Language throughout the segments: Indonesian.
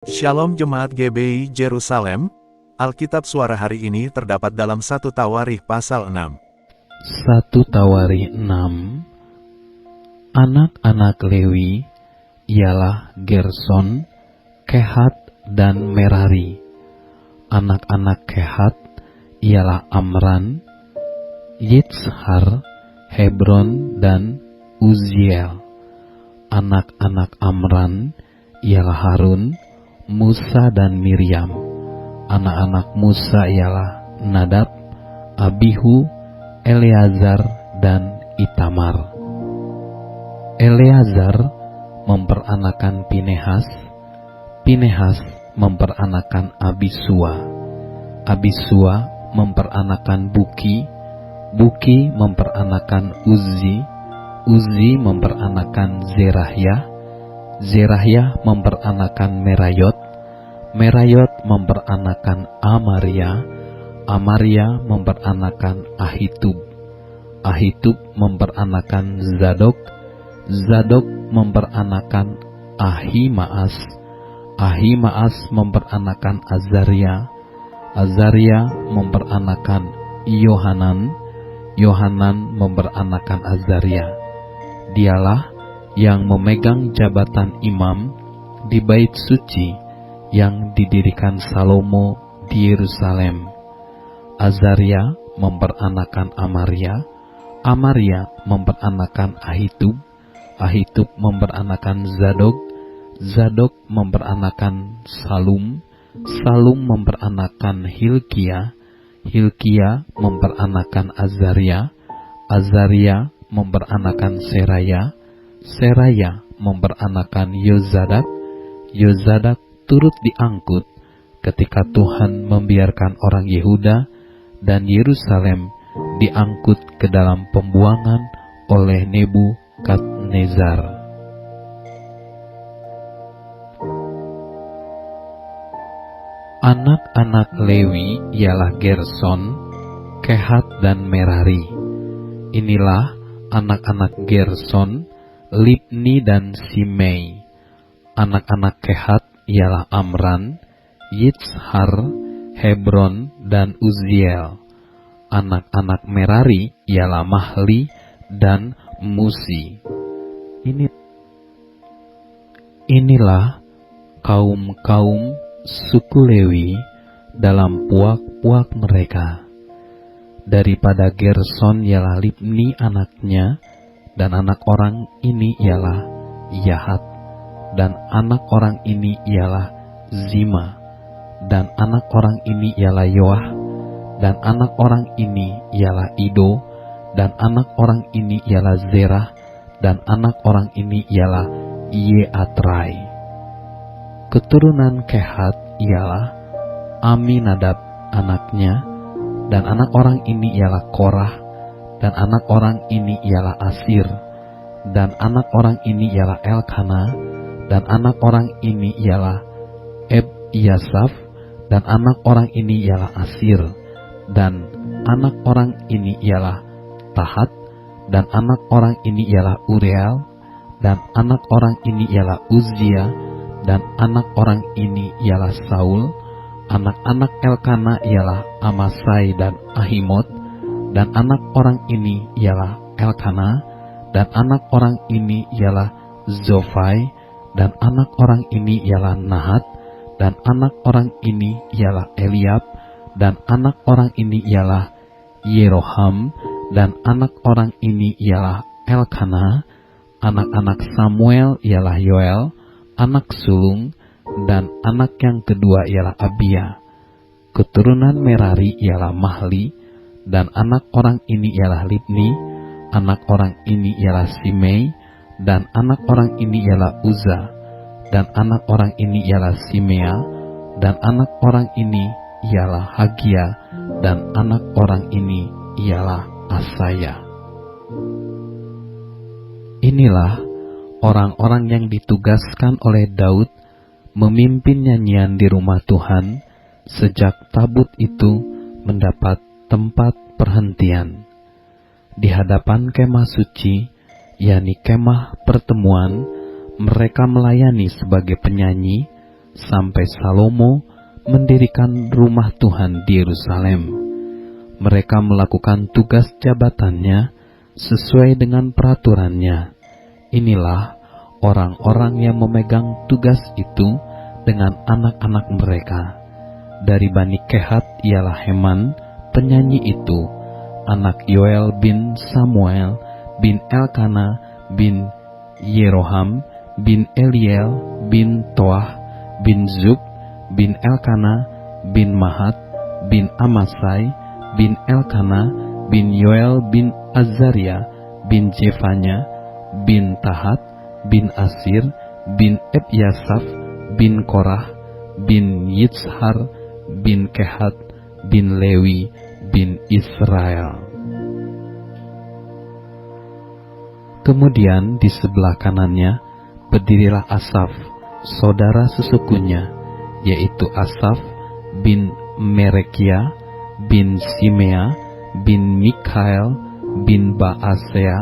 Shalom Jemaat GBI Jerusalem, Alkitab Suara hari ini terdapat dalam 1 Tawarikh pasal 6. 1 Tawarikh 6. Anak-anak Lewi ialah Gerson, Kehat, dan Merari. Anak-anak Kehat ialah Amran, Yitshar, Hebron, dan Uziel. Anak-anak Amran ialah Harun, Musa, dan Miriam. Anak-anak Musa ialah Nadab, Abihu, Eleazar, dan Itamar. Eleazar memperanakan Pinehas, Pinehas memperanakan Abisua, Abisua memperanakan Buki, Buki memperanakan Uzi, Uzi memperanakan Zerahyah, Zerahyah memperanakan Merayot, Merayot memperanakan Amaria, Amaria memperanakan Ahitub, Ahitub memperanakan Zadok, Zadok memperanakan Ahimaas, Ahimaas memperanakan Azaria, Azaria memperanakan Yohanan, Yohanan memperanakan Azaria. Dialah yang memegang jabatan imam di bait suci yang didirikan Salomo di Yerusalem. Azaria memperanakan Amaria, Amaria memperanakan Ahitub, Ahitub memperanakan Zadok, Zadok memperanakan Salum, Salum memperanakan Hilkia, Hilkia memperanakan Azaria, Azaria memperanakan Seraya, Seraya memperanakan Yozadak, Yozadak turut diangkut ketika Tuhan membiarkan orang Yehuda dan Yerusalem diangkut ke dalam pembuangan oleh Nebukadnezar. Anak-anak Lewi ialah Gerson, Kehat, dan Merari. Inilah anak-anak Gerson, Libni, dan Simei. Anak-anak Kehat ialah Amran, Yitshar, Hebron, dan Uziel. Anak-anak Merari ialah Mahli dan Musi. Inilah kaum-kaum suku Lewi dalam puak-puak mereka. Daripada Gerson ialah Libni anaknya, dan anak orang ini ialah Yahat, dan anak orang ini ialah Zima, dan anak orang ini ialah Yoah, dan anak orang ini ialah Ido, dan anak orang ini ialah Zerah, dan anak orang ini ialah Yeatrai. Keturunan Kehat ialah Aminadab anaknya, dan anak orang ini ialah Korah, dan anak orang ini ialah Asir, dan anak orang ini ialah Elkana, dan anak orang ini ialah Ebyasaf, dan anak orang ini ialah Asir, dan anak orang ini ialah Tahat, dan anak orang ini ialah Uriel, dan anak orang ini ialah Uzia, dan anak orang ini ialah Saul. Anak-anak Elkana ialah Amasai dan Ahimot, dan anak orang ini ialah Elkana, dan anak orang ini ialah Zofai, dan anak orang ini ialah Nahat, dan anak orang ini ialah Eliab, dan anak orang ini ialah Yeroham, dan anak orang ini ialah Elkana. Anak-anak Samuel ialah Yoel, anak sulung, dan anak yang kedua ialah Abia. Keturunan Merari ialah Mahli, dan anak orang ini ialah Libni, anak orang ini ialah Simei, dan anak orang ini ialah Uza, dan anak orang ini ialah Simea, dan anak orang ini ialah Hagia, dan anak orang ini ialah Asaya. Inilah orang-orang yang ditugaskan oleh Daud memimpin nyanyian di rumah Tuhan sejak tabut itu mendapat tempat perhentian. Di hadapan kemah suci, yakni kemah pertemuan, mereka melayani sebagai penyanyi, sampai Salomo mendirikan rumah Tuhan di Yerusalem. Mereka melakukan tugas jabatannya sesuai dengan peraturannya. Inilah orang-orang yang memegang tugas itu dengan anak-anak mereka. Dari Bani Kehat ialah Heman, penyanyi itu, anak Yoel bin Samuel, bin Elkana, bin Yeroham, bin Eliel, bin Toah, bin Zub, bin Elkana, bin Mahat, bin Amasai, bin Elkana, bin Yoel, bin Azaria, bin Jefanya, bin Tahat, bin Asir, bin Ebyasaf, bin Korah, bin Yitzhar, bin Kehat, bin Lewi, bin Israel. Kemudian di sebelah kanannya berdirilah Asaf, saudara sesukunya, yaitu Asaf bin Merekia, bin Simea, bin Mikael, bin Baasea,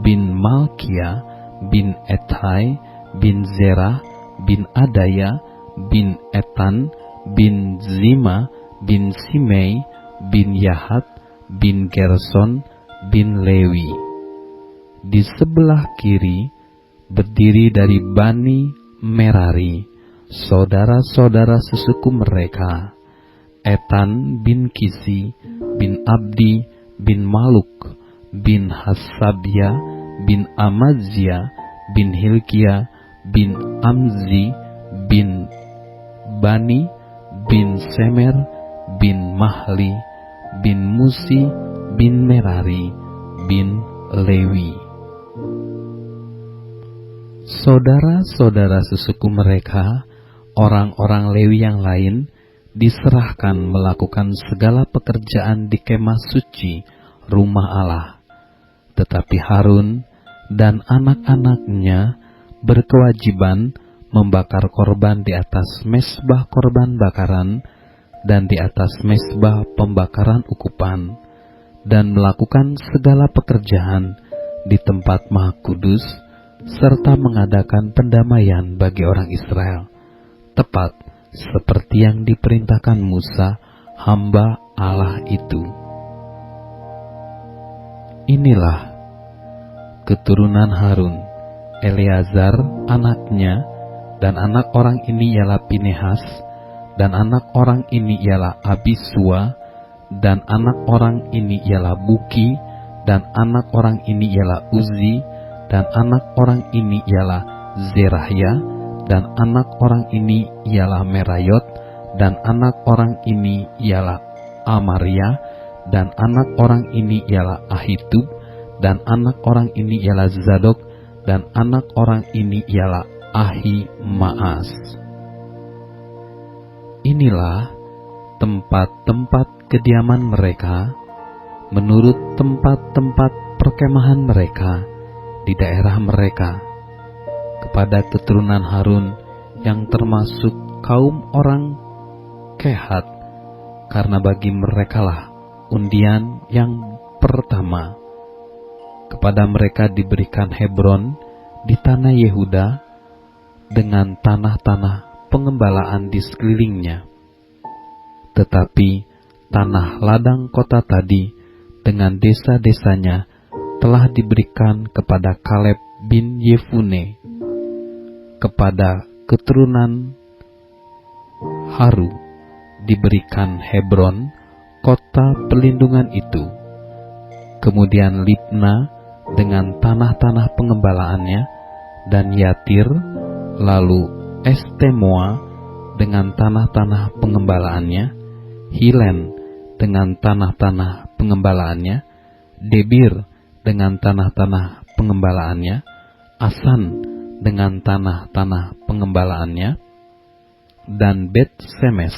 bin Malkia, bin Etai, bin Zerah, bin Adaya, bin Etan, bin Zima, bin Simei, bin Yahat, bin Gerson, bin Lewi. Di sebelah kiri berdiri dari Bani Merari, saudara-saudara sesuku mereka, Etan bin Kisi, bin Abdi, bin Maluk, bin Hasabia, bin Amazia, bin Hilkia, bin Amzi, bin Bani, bin Semer, bin Mahli, bin Musi, bin Merari, bin Lewi. Saudara-saudara sesuku mereka, orang-orang Lewi yang lain, diserahkan melakukan segala pekerjaan di kemah suci rumah Allah. Tetapi Harun dan anak-anaknya berkewajiban membakar korban di atas mezbah korban bakaran dan di atas mezbah pembakaran ukupan, dan melakukan segala pekerjaan di tempat Maha Kudus, serta mengadakan pendamaian bagi orang Israel, tepat seperti yang diperintahkan Musa, hamba Allah itu. Inilah keturunan Harun, Eleazar anaknya, dan anak orang ini ialah Pinehas, dan anak orang ini ialah Abisua, dan anak orang ini ialah Buki, dan anak orang ini ialah Uzi, dan anak orang ini ialah Zerahya, dan anak orang ini ialah Merayot, dan anak orang ini ialah Amaria, dan anak orang ini ialah Ahitub, dan anak orang ini ialah Zadok, dan anak orang ini ialah Ahimaas. Inilah tempat-tempat kediaman mereka menurut tempat-tempat perkemahan mereka di daerah mereka, kepada keturunan Harun yang termasuk kaum orang Kehat, karena bagi merekalah undian yang pertama. Kepada mereka diberikan Hebron di tanah Yehuda dengan tanah-tanah pengembalaan di sekelilingnya. Tetapi tanah ladang kota tadi dengan desa-desanya telah diberikan kepada Kaleb bin Yefune. Kepada keturunan Haru diberikan Hebron, kota perlindungan itu. Kemudian Libna dengan tanah-tanah pengembalaannya, dan Yatir, lalu Estemoa dengan tanah-tanah pengembalaannya, Hilen dengan tanah-tanah pengembalaannya, Debir dengan tanah-tanah pengembalaannya, Asan dengan tanah-tanah pengembalaannya, dan Bet Semes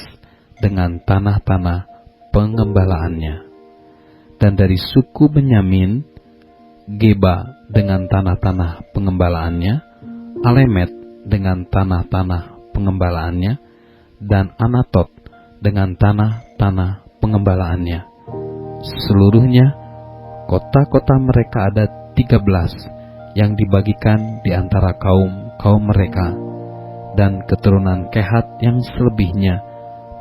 dengan tanah-tanah pengembalaannya. Dan dari suku Benyamin, Geba dengan tanah-tanah pengembalaannya, Alemet dengan tanah-tanah pengembalaannya, dan Anatot dengan tanah-tanah pengembalaannya. Seluruhnya kota-kota mereka ada 13 yang dibagikan di antara kaum mereka, dan keturunan Kehat yang selebihnya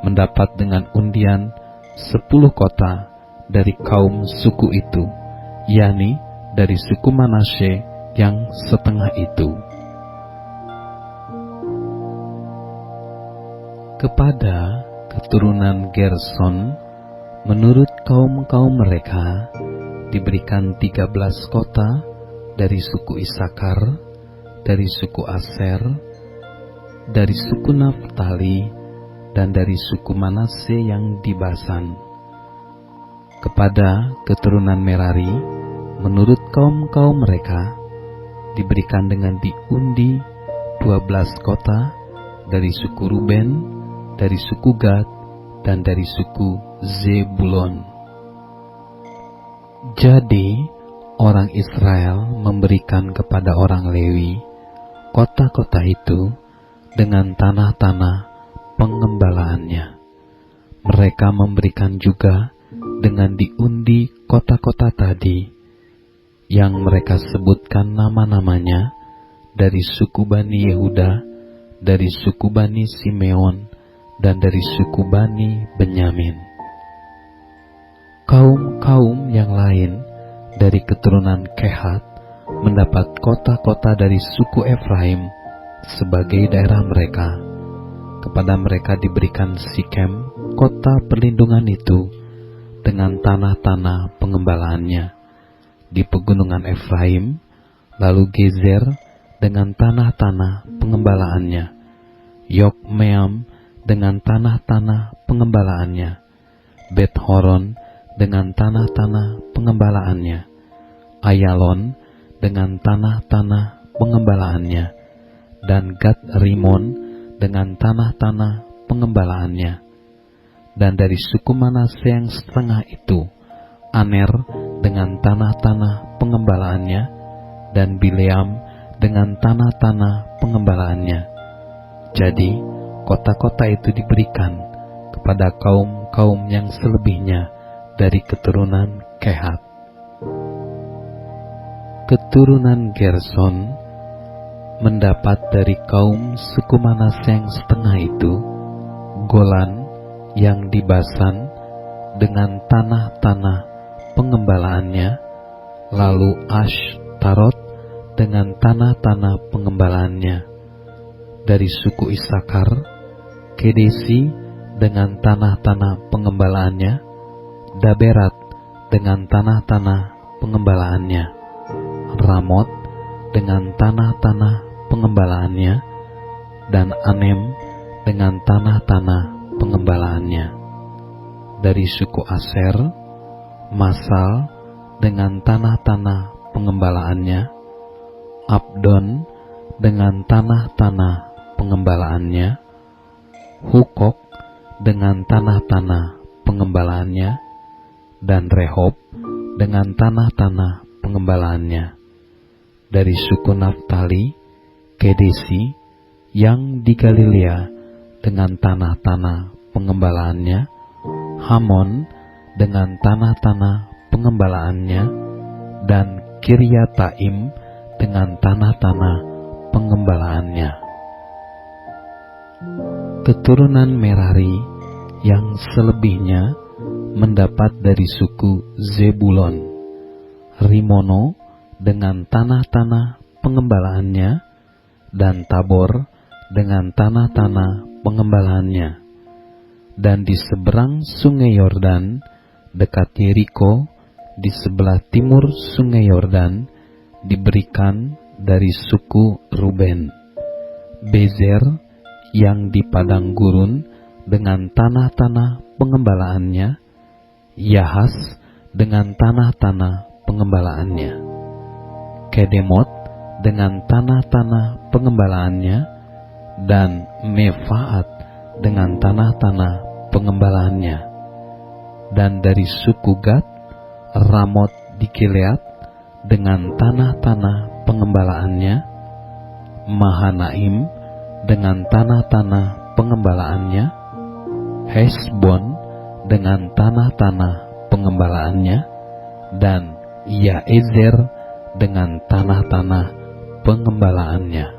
mendapat dengan undian 10 kota dari kaum suku itu, yakni dari suku Manasye yang setengah itu. Kepada keturunan Gerson, menurut kaum-kaum mereka, diberikan 13 kota dari suku Isakar, dari suku Aser, dari suku Naftali, dan dari suku Manasye yang di Basan. Kepada keturunan Merari, menurut kaum-kaum mereka, diberikan dengan diundi 12 kota dari suku Ruben, dari suku Gad, dan dari suku Zebulon. Jadi, orang Israel memberikan kepada orang Lewi kota-kota itu dengan tanah-tanah pengembalaannya. Mereka memberikan juga dengan diundi kota-kota tadi yang mereka sebutkan nama-namanya dari suku Bani Yehuda, dari suku Bani Simeon, dan dari suku Bani Benyamin. Kaum-kaum yang lain dari keturunan Kehat mendapat kota-kota dari suku Efraim sebagai daerah mereka. Kepada mereka diberikan Sikem, kota perlindungan itu, dengan tanah-tanah pengembalaannya di pegunungan Efraim, lalu Gezer dengan tanah-tanah pengembalaannya, Yokmeam dengan tanah-tanah pengembalaannya, Bet-Horon dengan tanah-tanah pengembalaannya, Ayalon dengan tanah-tanah pengembalaannya, dan Gad-Rimon dengan tanah-tanah pengembalaannya. Dan dari suku Manasye yang setengah itu, Aner dengan tanah-tanah pengembalaannya, dan Bileam dengan tanah-tanah pengembalaannya. Jadi, kota-kota itu diberikan kepada kaum-kaum yang selebihnya dari keturunan Kehat. Keturunan Gerson mendapat dari kaum suku Manasye yang setengah itu, Golan yang di Basan dengan tanah-tanah pengembalaannya, lalu Ashtarot dengan tanah-tanah pengembalaannya. Dari suku Isakar, Kedesi dengan tanah-tanah pengembalaannya, Daberat dengan tanah-tanah pengembalaannya, Ramot dengan tanah-tanah pengembalaannya, dan Anem dengan tanah-tanah pengembalaannya. Dari suku Aser, Masal dengan tanah-tanah pengembalaannya, Abdon dengan tanah-tanah pengembalaannya, Hukok dengan tanah-tanah pengembalaannya, dan Rehob dengan tanah-tanah pengembalaannya. Dari suku Naftali, Kedesi yang di Galilea dengan tanah-tanah pengembalaannya, Hamon dengan tanah-tanah pengembalaannya, dan Kiryataim dengan tanah-tanah pengembalaannya. Keturunan Merari yang selebihnya mendapat dari suku Zebulon, Rimono dengan tanah-tanah pengembalaannya, dan Tabor dengan tanah-tanah pengembalaannya. Dan di seberang sungai Yordan, dekat Yeriko, di sebelah timur sungai Yordan, diberikan dari suku Ruben, Bezer yang di padang gurun dengan tanah-tanah pengembalaannya, Yahas dengan tanah-tanah pengembalaannya, Kedemot dengan tanah-tanah pengembalaannya, dan Mefaat dengan tanah-tanah pengembalaannya. Dan dari suku Gad, Ramot di Gilead dengan tanah-tanah pengembalaannya, Mahanaim dengan tanah-tanah pengembalaannya, Hesbon dengan tanah-tanah pengembalaannya, dan Yaezer dengan tanah-tanah pengembalaannya.